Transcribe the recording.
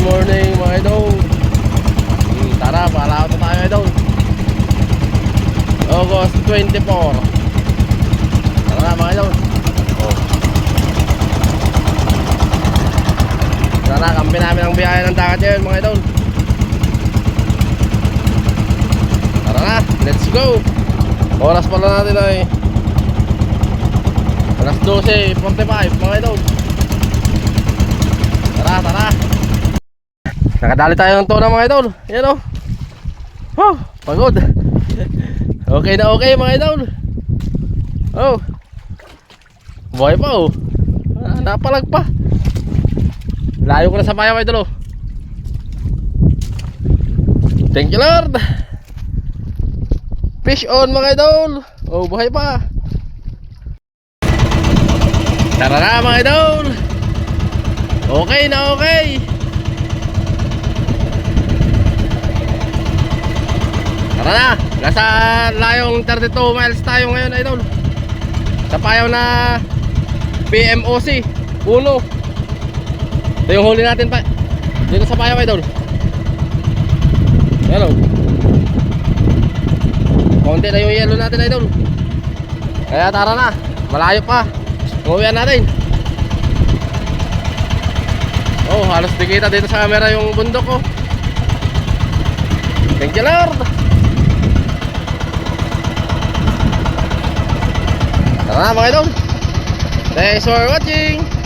morning mga idol. Tara, palaot na tayo idol. August 24. Tara na mga idol. Tara, kampi namin ang biyahe ng dagat yun mga idol. Tara na, let's go. Oras pala natin ay alas 12:45 mga idol. Tara, tara. Nakadali tayo ng tuna mga idol. Yan o. Oh, pagod. Okay na okay mga idol. Oh, buhay pa oh. Napalag pa. Layo ko na sa bayaw idol oh. Thank you Lord. Fish on mga idol. Oh, buhay pa. Tara na mga idol. Okay na okay. Tara na. Nasa layong 32 miles tayo ngayon idol. Sa payaw na PMOC 1. Ito yung huli natin pa dito sa payaw idol. Hello. Konti na yung yellow natin idol. Kaya tara na. Malayo pa. Uwian natin. Oh, halos di kita dito sa camera yung bundok ko. Thank you Lord. Tara na mga idol. Thanks for watching.